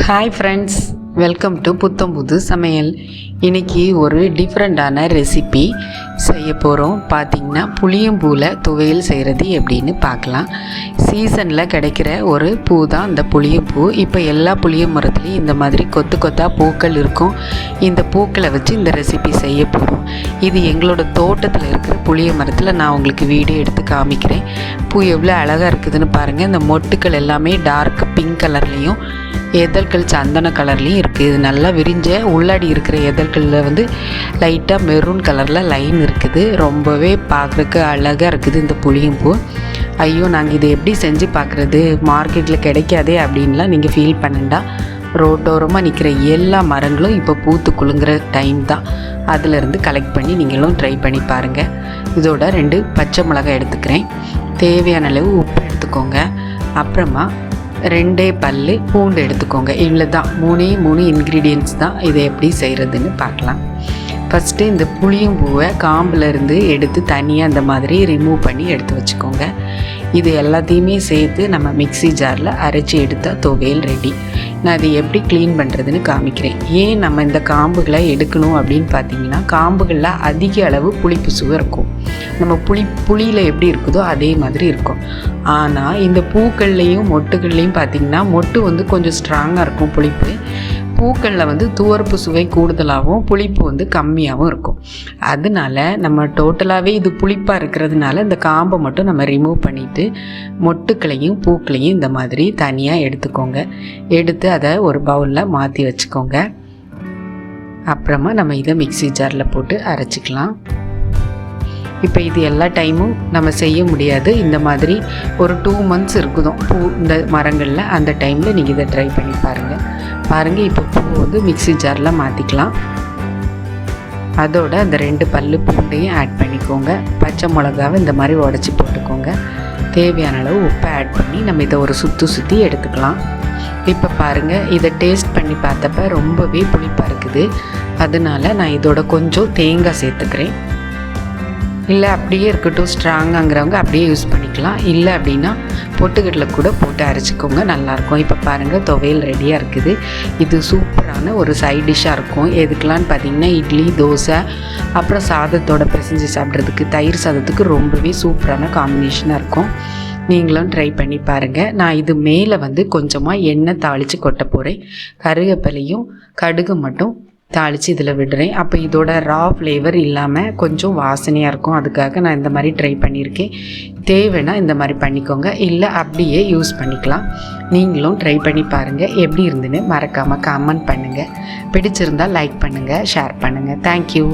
Hi friends, welcome to புத்தம்புது சமையல். இன்றைக்கி ஒரு டிஃப்ரெண்ட்டான ரெசிபி செய்ய போகிறோம். பார்த்திங்கன்னா புளியம்பூவில் துவையல் செய்கிறது எப்படின்னு பார்க்கலாம். சீசனில் கிடைக்கிற ஒரு பூ தான் இந்த புளியம்பூ. இப்போ எல்லா புளிய மரத்துலேயும் இந்த மாதிரி கொத்து கொத்தாக பூக்கள் இருக்கும். இந்த பூக்களை வச்சு இந்த ரெசிபி செய்ய போகிறோம். இது எங்களோட தோட்டத்தில் இருக்கிற புளிய மரத்தில் நான் உங்களுக்கு வீடியோ எடுத்து காமிக்கிறேன். பூ எவ்வளோ அழகாக இருக்குதுன்னு பாருங்கள். இந்த மொட்டுக்கள் எல்லாமே டார்க் பிங்க் கலர்லேயும் எதழ்கள் சந்தன கலர்லேயும் இருக்குது. இது நல்லா விரிஞ்ச உள்ளாடி இருக்கிற எதழ்களில் லைட்டாக மெரூன் கலரில் லைன் இருக்குது. ரொம்பவே பார்க்குறக்கு அழகாக இருக்குது இந்த புளியம்பூ. ஐயோ, நாங்கள் இதை எப்படி செஞ்சு பார்க்குறது, மார்க்கெட்டில் கிடைக்காதே அப்படின்லாம் நீங்கள் ஃபீல் பண்ணண்டா. ரோட்டோரமாக நிற்கிற எல்லா மரங்களும் இப்போ பூத்து குலுங்குற டைம் தான். அதிலேருந்து கலெக்ட் பண்ணி நீங்களும் ட்ரை பண்ணி பாருங்கள். இதோட 2 பச்சை மிளகாய் எடுத்துக்கிறேன். தேவையான அளவு உப்பு எடுத்துக்கோங்க. அப்புறமா 2 பல்லு பூண்டு எடுத்துக்கோங்க. இவ்வளோ தான், 3 இன்க்ரீடியன்ட்ஸ் தான். இதை எப்படி செய்கிறதுன்னு பார்க்கலாம். ஃபஸ்ட்டு இந்த புளியம்பூவை காம்பிலேருந்து எடுத்து தனியாக அந்த மாதிரி ரிமூவ் பண்ணி எடுத்து வச்சுக்கோங்க. இது எல்லாத்தையுமே சேர்த்து நம்ம மிக்ஸி ஜாரில் அரைச்சி எடுத்தால் துவையல் ரெடி. நான் அதை எப்படி க்ளீன் பண்ணுறதுன்னு காமிக்கிறேன். ஏன் நம்ம இந்த காம்புகளை எடுக்கணும் அப்படின்னு பார்த்தீங்கன்னா, காம்புகளில் அதிக அளவு புளிப்பு சுவை இருக்கும். நம்ம புளியில் எப்படி இருக்குதோ அதே மாதிரி இருக்கும். ஆனால் இந்த பூக்கள்லேயும் மொட்டுகள்லேயும் பார்த்திங்கன்னா, மொட்டு கொஞ்சம் ஸ்ட்ராங்காக இருக்கும் புளிப்பு. பூக்களில் துவர்ப்பு சுவை கூடுதலாகவும் புளிப்பு கம்மியாகவும் இருக்கும். அதனால நம்ம டோட்டலாகவே இது புளிப்பாக இருக்கிறதுனால இந்த காம்பை மட்டும் நம்ம ரிமூவ் பண்ணிவிட்டு மொட்டுக்களையும் பூக்களையும் இந்த மாதிரி தனியாக எடுத்துக்கோங்க. எடுத்து அதை ஒரு பவுலில் மாற்றி வச்சுக்கோங்க. அப்புறமா நம்ம இதை மிக்ஸி ஜாரில் போட்டு அரைச்சிக்கலாம். இப்போ இது எல்லா டைமும் நம்ம செய்ய முடியாது. இந்த மாதிரி ஒரு 2 months இருக்குதும் பூ இந்த மரங்களில். அந்த டைமில் நீங்கள் இதை ட்ரை பண்ணி பாருங்கள். இப்போ பூ மிக்ஸி ஜாரில் மாற்றிக்கலாம். அதோட அந்த 2 பல்லு பூண்டையும் ஆட் பண்ணிக்கோங்க. பச்சை மிளகாவை இந்த மாதிரி உடச்சி போட்டுக்கோங்க. தேவையான அளவு உப்பை ஆட் பண்ணி நம்ம இதை ஒரு சுற்றி எடுத்துக்கலாம். இப்போ பாருங்கள், இதை டேஸ்ட் பண்ணி பார்த்தப்ப ரொம்பவே புளிப்பாக இருக்குது. அதனால நான் இதோட கொஞ்சம் தேங்காய் சேர்த்துக்கிறேன். இல்லை அப்படியே இருக்கட்டும், ஸ்ட்ராங்காங்கிறவங்க அப்படியே யூஸ் பண்ணிக்கலாம். இல்லை அப்படின்னா பொட்டுக்கடலை கூட போட்டு அரைச்சிக்கோங்க, நல்லாயிருக்கும். இப்போ பாருங்கள், துவையல் ரெடியாக இருக்குது. இது சூப்பரான ஒரு சைட் டிஷ்ஷாக இருக்கும். எதுக்கெலான்னு பார்த்தீங்கன்னா, இட்லி, தோசை, அப்புறம் சாதத்தோட பிசைஞ்சு சாப்பிட்றதுக்கு, தயிர் சாதத்துக்கு ரொம்பவே சூப்பரான காம்பினேஷனாக இருக்கும். நீங்களும் ட்ரை பண்ணி பாருங்கள். நான் இது மேலே கொஞ்சமாக எண்ணெய் தாளித்து கொட்ட போகிறேன். கருவேப்பிலையும் கடுகு மட்டும் தாளித்து இதில் விடுறேன். அப்போ இதோட ரா ஃப்ளேவர் இல்லாமல் கொஞ்சம் வாசனையாக இருக்கும். அதுக்காக நான் இந்த மாதிரி ட்ரை பண்ணியிருக்கேன். தேவைன்னா இந்த மாதிரி பண்ணிக்கோங்க, இல்லை அப்படியே யூஸ் பண்ணிக்கலாம். நீங்களும் ட்ரை பண்ணி பாருங்கள். எப்படி இருந்துன்னு மறக்காமல் கமெண்ட் பண்ணுங்கள். பிடிச்சிருந்தால் லைக் பண்ணுங்கள், ஷேர் பண்ணுங்கள். தேங்க்யூ.